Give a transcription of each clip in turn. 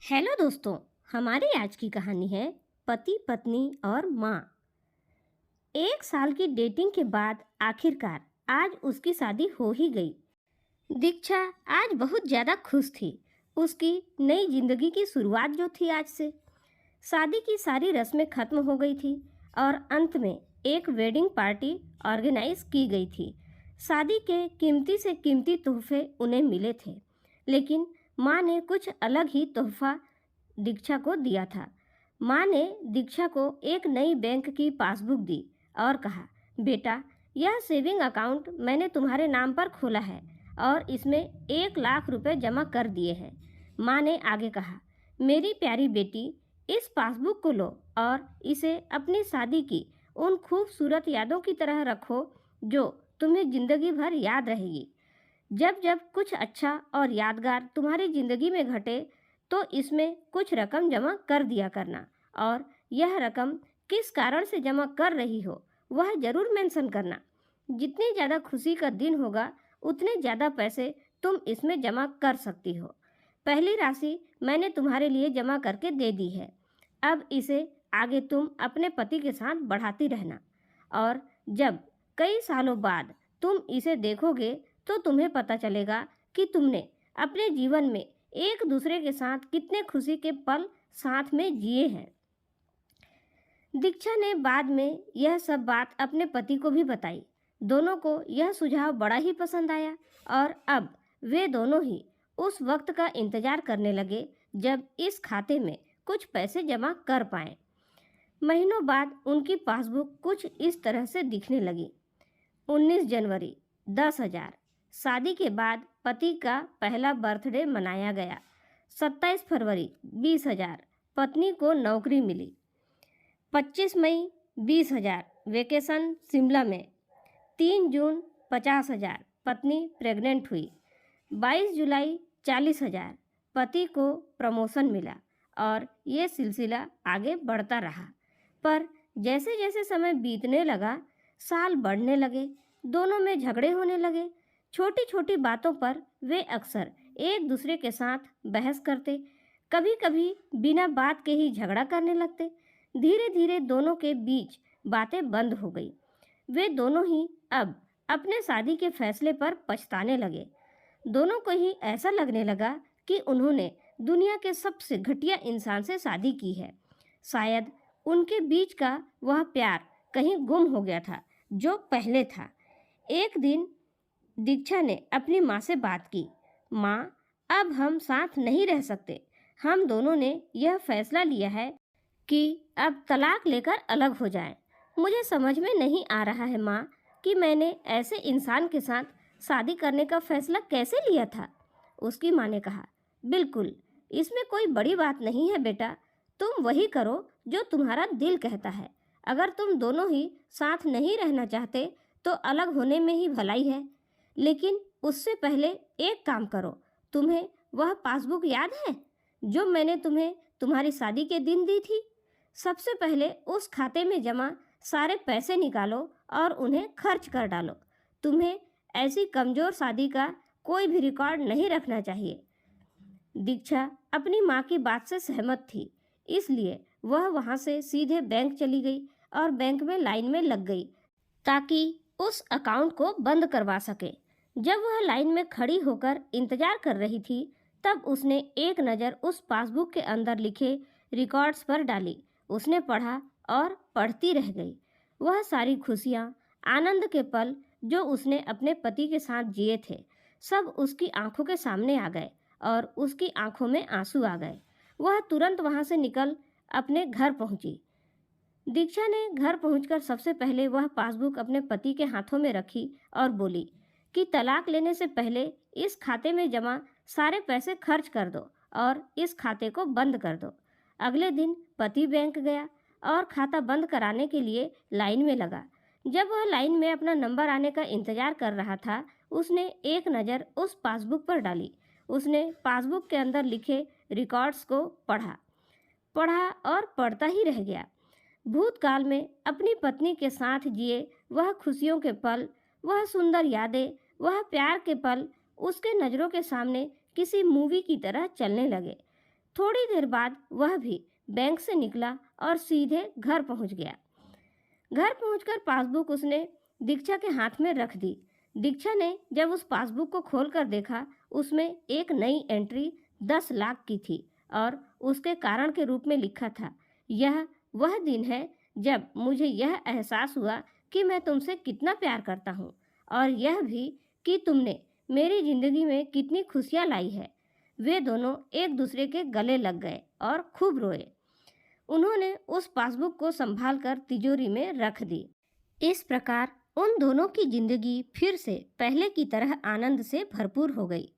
Hello दोस्तों। हमारी आज की कहानी है पति पत्नी और माँ। 1 साल की डेटिंग के बाद आखिरकार आज उसकी शादी हो ही गई। दीक्षा आज बहुत ज़्यादा खुश थी। उसकी नई जिंदगी की शुरुआत जो थी आज से। शादी की सारी रस्में खत्म हो गई थी और अंत में एक वेडिंग पार्टी ऑर्गेनाइज की गई थी। शादी के कीमती से कीमती तोहफे उन्हें मिले थे, लेकिन माँ ने कुछ अलग ही तोहफा दीक्षा को दिया था। माँ ने दीक्षा को एक नई बैंक की पासबुक दी और कहा, बेटा, यह सेविंग अकाउंट मैंने तुम्हारे नाम पर खोला है और इसमें 1 लाख रुपए जमा कर दिए हैं। माँ ने आगे कहा, मेरी प्यारी बेटी, इस पासबुक को लो और इसे अपनी शादी की उन खूबसूरत यादों की तरह रखो जो तुम्हें जिंदगी भर याद रहेगी। जब जब कुछ अच्छा और यादगार तुम्हारी जिंदगी में घटे तो इसमें कुछ रकम जमा कर दिया करना, और यह रकम किस कारण से जमा कर रही हो वह जरूर मेंशन करना। जितनी ज़्यादा खुशी का दिन होगा उतने ज़्यादा पैसे तुम इसमें जमा कर सकती हो। पहली राशि मैंने तुम्हारे लिए जमा करके दे दी है। अब इसे आगे तुम अपने पति के साथ बढ़ाती रहना, और जब कई सालों बाद तुम इसे देखोगे तो तुम्हें पता चलेगा कि तुमने अपने जीवन में एक दूसरे के साथ कितने खुशी के पल साथ में जिए हैं। दीक्षा ने बाद में यह सब बात अपने पति को भी बताई। दोनों को यह सुझाव बड़ा ही पसंद आया और अब वे दोनों ही उस वक्त का इंतजार करने लगे जब इस खाते में कुछ पैसे जमा कर पाएं। महीनों बाद उनकी पासबुक कुछ इस तरह से दिखने लगी। 19 जनवरी 10,000। शादी के बाद पति का पहला बर्थडे मनाया गया। 27 फरवरी 20,000। पत्नी को नौकरी मिली। 25 मई 20,000। वेकेशन शिमला में। 3 जून 50,000। पत्नी प्रेग्नेंट हुई। 22 जुलाई 40,000। पति को प्रमोशन मिला और ये सिलसिला आगे बढ़ता रहा। पर जैसे जैसे समय बीतने लगा, साल बढ़ने लगे, दोनों में झगड़े होने लगे। छोटी छोटी बातों पर वे अक्सर एक दूसरे के साथ बहस करते, कभी कभी बिना बात के ही झगड़ा करने लगते। धीरे धीरे दोनों के बीच बातें बंद हो गई। वे दोनों ही अब अपने शादी के फैसले पर पछताने लगे। दोनों को ही ऐसा लगने लगा कि उन्होंने दुनिया के सबसे घटिया इंसान से शादी की है। शायद उनके बीच का वह प्यार कहीं गुम हो गया था जो पहले था। एक दिन दीक्षा ने अपनी माँ से बात की। माँ, अब हम साथ नहीं रह सकते। हम दोनों ने यह फैसला लिया है कि अब तलाक लेकर अलग हो जाएं। मुझे समझ में नहीं आ रहा है माँ कि मैंने ऐसे इंसान के साथ शादी करने का फैसला कैसे लिया था। उसकी माँ ने कहा, बिल्कुल, इसमें कोई बड़ी बात नहीं है बेटा। तुम वही करो जो तुम्हारा दिल कहता है। अगर तुम दोनों ही साथ नहीं रहना चाहते तो अलग होने में ही भलाई है। लेकिन उससे पहले एक काम करो। तुम्हें वह पासबुक याद है जो मैंने तुम्हें तुम्हारी शादी के दिन दी थी? सबसे पहले उस खाते में जमा सारे पैसे निकालो और उन्हें खर्च कर डालो। तुम्हें ऐसी कमज़ोर शादी का कोई भी रिकॉर्ड नहीं रखना चाहिए। दीक्षा अपनी माँ की बात से सहमत थी, इसलिए वह वहाँ से सीधे बैंक चली गई और बैंक में लाइन में लग गई ताकि उस अकाउंट को बंद करवा सके। जब वह लाइन में खड़ी होकर इंतजार कर रही थी, तब उसने एक नज़र उस पासबुक के अंदर लिखे रिकॉर्ड्स पर डाली। उसने पढ़ा और पढ़ती रह गई। वह सारी खुशियाँ, आनंद के पल जो उसने अपने पति के साथ जिए थे, सब उसकी आंखों के सामने आ गए और उसकी आंखों में आंसू आ गए। वह तुरंत वहाँ से निकल अपने घर पहुँची। दीक्षा ने घर पहुंचकर सबसे पहले वह पासबुक अपने पति के हाथों में रखी और बोली कि तलाक लेने से पहले इस खाते में जमा सारे पैसे खर्च कर दो और इस खाते को बंद कर दो। अगले दिन पति बैंक गया और खाता बंद कराने के लिए लाइन में लगा। जब वह लाइन में अपना नंबर आने का इंतजार कर रहा था, उसने एक नज़र उस पासबुक पर डाली। उसने पासबुक के अंदर लिखे रिकॉर्ड्स को पढ़ा पढ़ा और पढ़ता ही रह गया। भूतकाल में अपनी पत्नी के साथ जिए वह खुशियों के पल, वह सुंदर यादें, वह प्यार के पल उसके नज़रों के सामने किसी मूवी की तरह चलने लगे। थोड़ी देर बाद वह भी बैंक से निकला और सीधे घर पहुंच गया। घर पहुंचकर पासबुक उसने दीक्षा के हाथ में रख दी। दीक्षा ने जब उस पासबुक को खोलकर देखा, उसमें एक नई एंट्री 10 लाख की थी और उसके कारण के रूप में लिखा था, यह वह दिन है जब मुझे यह एहसास हुआ कि मैं तुमसे कितना प्यार करता हूँ, और यह भी कि तुमने मेरी जिंदगी में कितनी खुशियाँ लाई है। वे दोनों एक दूसरे के गले लग गए और खूब रोए। उन्होंने उस पासबुक को संभालकर तिजोरी में रख दी। इस प्रकार उन दोनों की जिंदगी फिर से पहले की तरह आनंद से भरपूर हो गई।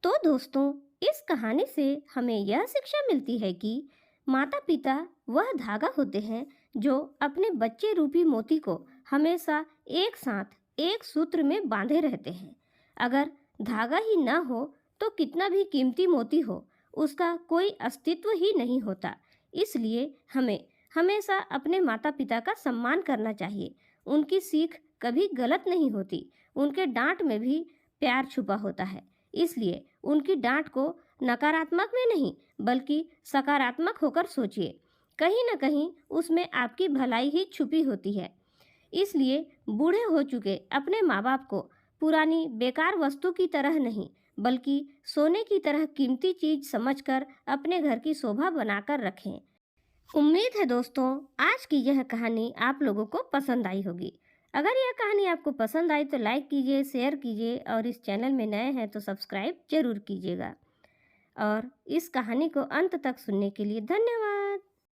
तो दोस्तों, इस कहानी से हमें यह शिक्षा मिलती है कि माता पिता वह धागा होते हैं जो अपने बच्चे रूपी मोती को हमेशा एक साथ एक सूत्र में बांधे रहते हैं। अगर धागा ही न हो तो कितना भी कीमती मोती हो, उसका कोई अस्तित्व ही नहीं होता। इसलिए हमें हमेशा अपने माता पिता का सम्मान करना चाहिए। उनकी सीख कभी गलत नहीं होती, उनके डांट में भी प्यार छुपा होता है। इसलिए उनकी डांट को नकारात्मक में नहीं बल्कि सकारात्मक होकर सोचिए। कहीं न कहीं उसमें आपकी भलाई ही छुपी होती है। इसलिए बूढ़े हो चुके अपने माँ बाप को पुरानी बेकार वस्तु की तरह नहीं बल्कि सोने की तरह कीमती चीज समझकर अपने घर की शोभा बनाकर रखें। उम्मीद है दोस्तों, आज की यह कहानी आप लोगों को पसंद आई होगी। अगर यह कहानी आपको पसंद आई तो लाइक कीजिए, शेयर कीजिए और इस चैनल में नए हैं तो सब्सक्राइब जरूर कीजिएगा। और इस कहानी को अंत तक सुनने के लिए धन्यवाद।